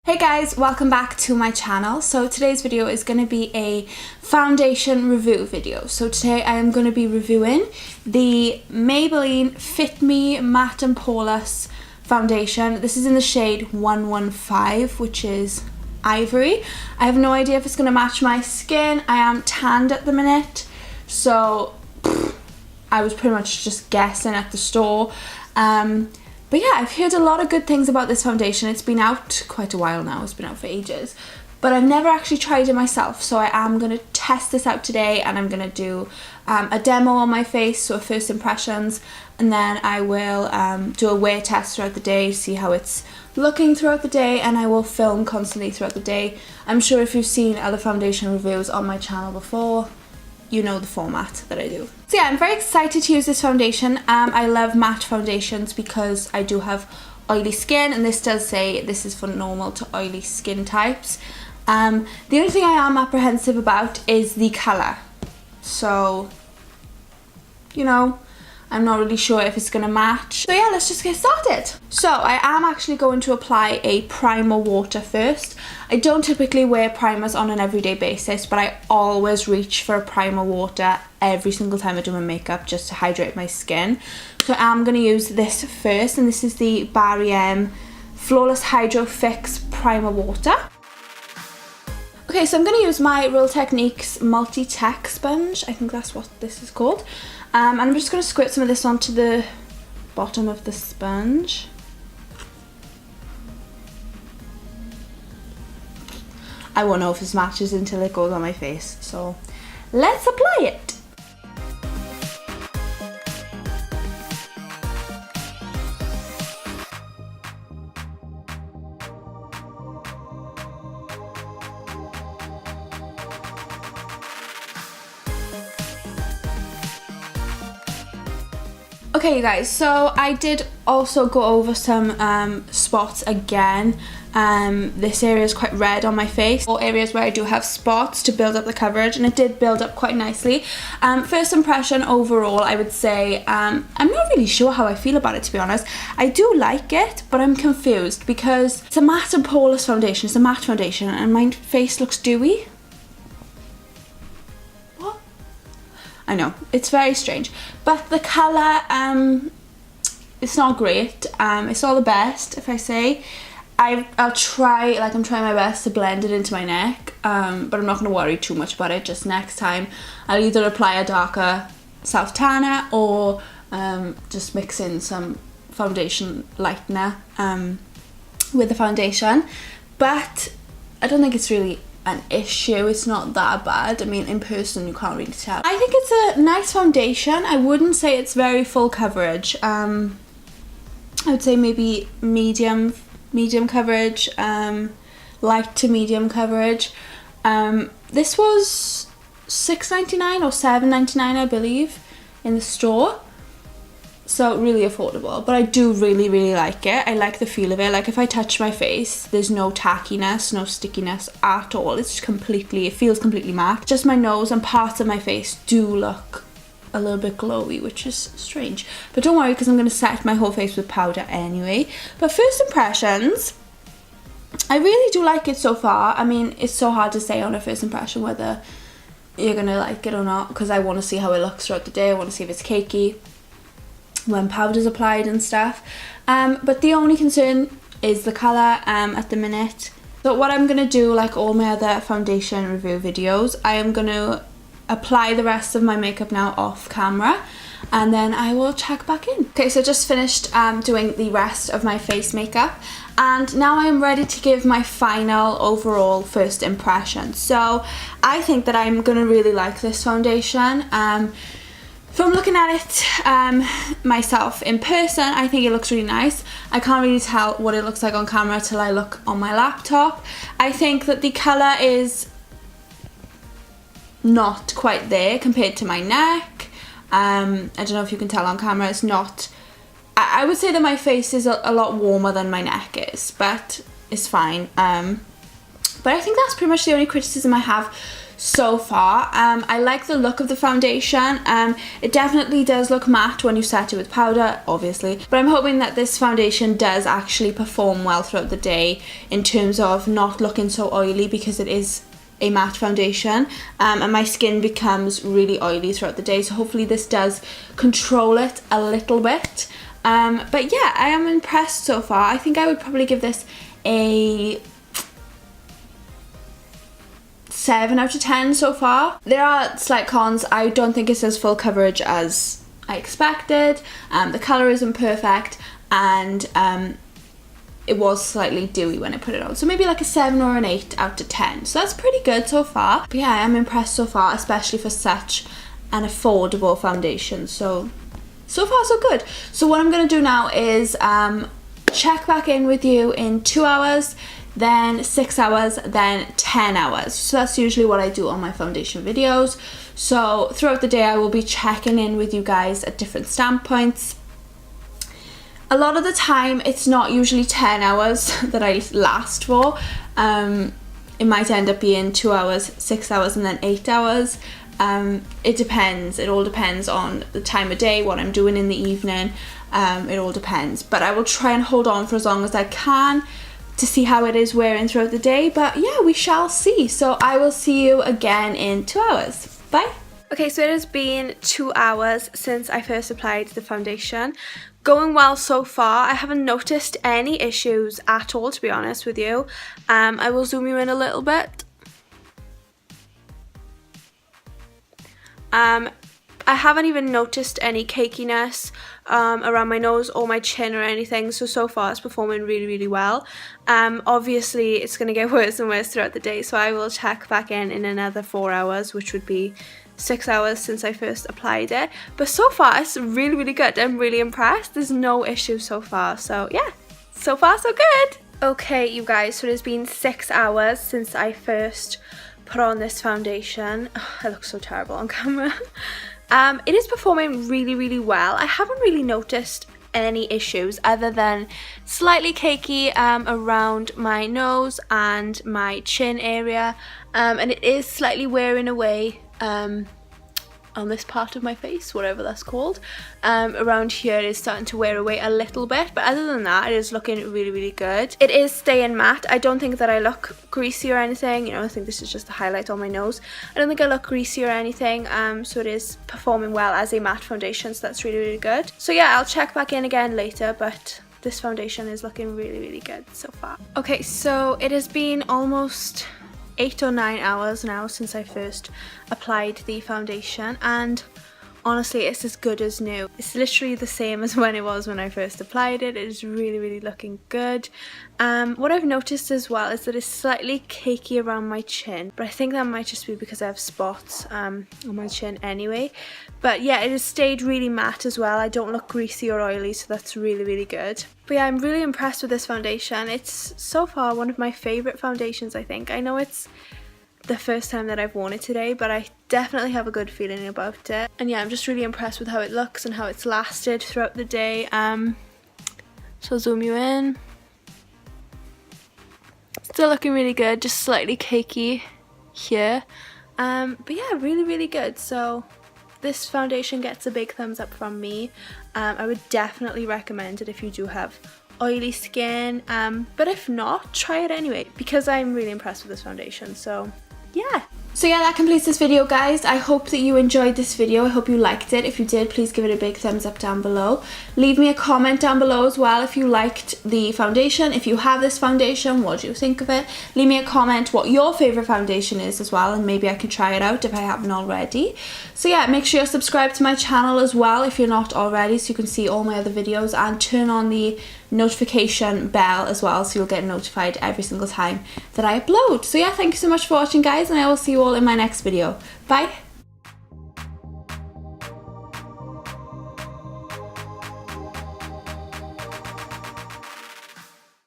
Hey guys, welcome back to my channel. So today's video is going to be a foundation review video. So today I am going to be reviewing the Maybelline Fit Me Matte and Poreless foundation. This is in the shade 115, which is ivory. I have no idea if it's going to match my skin. I am tanned at the minute, so I was pretty much just guessing at the store. But yeah, I've heard a lot of good things about this foundation. It's been out quite a while now, it's been out for ages. But I've never actually tried it myself, so I am going to test this out today and I'm going to do a demo on my face, so first impressions, and then I will do a wear test throughout the day, see how it's looking throughout the day, and I will film constantly throughout the day. I'm sure if you've seen other foundation reviews on my channel before, you know the format that I do. So yeah, I'm very excited to use this foundation. I love matte foundations because I do have oily skin, and this does say this is for normal to oily skin types. The only thing I am apprehensive about is the colour. So, you know, I'm not really sure if it's gonna match. So yeah, let's just get started. So I am actually going to apply a primer water first. I don't typically wear primers on an everyday basis, but I always reach for a primer water every single time I do my makeup just to hydrate my skin. So I'm gonna use this first, and this is the Barry M Flawless Hydro Fix Primer Water. Okay, so I'm going to use my Real Techniques Multi-Tech Sponge. I think that's what this is called. And I'm just going to squirt some of this onto the bottom of the sponge. I won't know if this matches until it goes on my face. So let's apply it. Okay you guys, so I did also go over some spots again. This area is quite red on my face, or areas where I do have spots to build up the coverage, and it did build up quite nicely. First impression overall, I would say I'm not really sure how I feel about it, to be honest. I do like it, but I'm confused because it's a matte and poreless foundation. It's a matte foundation and my face looks dewy. I know, it's very strange, but the colour, it's not great. It's all the best, if I say. I'll try, like I'm trying my best to blend it into my neck, but I'm not going to worry too much about it. Just next time I'll either apply a darker self tanner or just mix in some foundation lightener with the foundation. But I don't think it's really an issue. It's not that bad. I mean, in person you can't really tell. I think it's a nice foundation. I wouldn't say it's very full coverage. I would say maybe medium coverage, light to medium coverage. This was $6.99 or $7.99 I believe in the store, so really affordable. But I do really like it. I like the feel of it. Like if I touch my face, there's no tackiness, no stickiness at all. It's completely, it feels completely matte. Just my nose and parts of my face do look a little bit glowy, which is strange. But don't worry, because I'm going to set my whole face with powder anyway. But first impressions, I really do like it so far. I mean, it's so hard to say on a first impression whether you're going to like it or not, because I want to see how it looks throughout the day. I want to see if it's cakey when powder's applied and stuff. But the only concern is the colour at the minute. So what I'm going to do, like all my other foundation review videos, I am going to apply the rest of my makeup now off camera, and then I will check back in. Okay, so just finished doing the rest of my face makeup, and now I am ready to give my final overall first impression. So I think that I'm going to really like this foundation. From looking at it myself in person, I think it looks really nice. I can't really tell what it looks like on camera till I look on my laptop. I think that the colour is not quite there compared to my neck. I don't know if you can tell on camera, it's not. I would say that my face is a lot warmer than my neck is, but it's fine. But I think that's pretty much the only criticism I have so far. I like the look of the foundation. It definitely does look matte when you set it with powder, obviously, but I'm hoping that this foundation does actually perform well throughout the day in terms of not looking so oily, because it is a matte foundation, and my skin becomes really oily throughout the day, so hopefully this does control it a little bit. But yeah, I am impressed so far. I think I would probably give this a 7 out of 10 so far. There are slight cons. I don't think it's as full coverage as I expected. The colour isn't perfect, and it was slightly dewy when I put it on. So maybe like a 7 or an 8 out of 10. So that's pretty good so far. But yeah, I am impressed so far, especially for such an affordable foundation. So far so good. So what I'm going to do now is check back in with you in 2 hours, then 6 hours, then 10 hours. So that's usually what I do on my foundation videos. So throughout the day I will be checking in with you guys at different standpoints. A lot of the time it's not usually 10 hours that I last for. It might end up being 2 hours, 6 hours, and then 8 hours. It depends. It all depends on the time of day, what I'm doing in the evening. It all depends, but I will try and hold on for as long as I can to see how it is wearing throughout the day. But yeah, we shall see. So I will see you again in 2 hours. Bye. Okay, so it has been 2 hours since I first applied the foundation. Going well so far. I haven't noticed any issues at all, to be honest with you. I will zoom you in a little bit. I haven't even noticed any cakiness around my nose or my chin or anything, so far it's performing really well. Obviously it's going to get worse and worse throughout the day, so I will check back in another 4 hours, which would be 6 hours since I first applied it. But so far it's really good. I'm really impressed. There's no issues so far, so yeah, so far so good. Okay you guys, so it has been 6 hours since I first put on this foundation. Oh, I look so terrible on camera. It is performing really well. I haven't really noticed any issues other than slightly cakey around my nose and my chin area, and it is slightly wearing away on this part of my face, whatever that's called. Around here it is starting to wear away a little bit, but other than that it is looking really good. It is staying matte. I don't think that I look greasy or anything, you know. I think this is just a highlight on my nose. I don't think I look greasy or anything, so it is performing well as a matte foundation, so that's really good. So yeah, I'll check back in again later, but this foundation is looking really good so far. Okay, so it has been almost 8 or 9 hours now since I first applied the foundation, and honestly it's as good as new. It's literally the same as when it was when I first applied it. It is really looking good. What I've noticed as well is that it's slightly cakey around my chin, but I think that might just be because I have spots on my chin anyway. But yeah, it has stayed really matte as well. I don't look greasy or oily, so that's really good. But yeah, I'm really impressed with this foundation. It's so far one of my favourite foundations, I think. I know it's the first time that I've worn it today, but I definitely have a good feeling about it. And yeah, I'm just really impressed with how it looks and how it's lasted throughout the day. So I'll zoom you in. Still looking really good, just slightly cakey here. But yeah, really good. So this foundation gets a big thumbs up from me. I would definitely recommend it if you do have oily skin, but if not, try it anyway, because I'm really impressed with this foundation. So yeah. So yeah, that completes this video, guys. I hope that you enjoyed this video. I hope you liked it. If you did, please give it a big thumbs up down below. Leave me a comment down below as well if you liked the foundation. If you have this foundation, what do you think of it? Leave me a comment what your favourite foundation is as well, and maybe I can try it out if I haven't already. So yeah, make sure you're subscribed to my channel as well if you're not already, so you can see all my other videos, and turn on the notification bell as well, so you'll get notified every single time that I upload. So yeah, thank you so much for watching, guys, and I will see you all in my next video. Bye.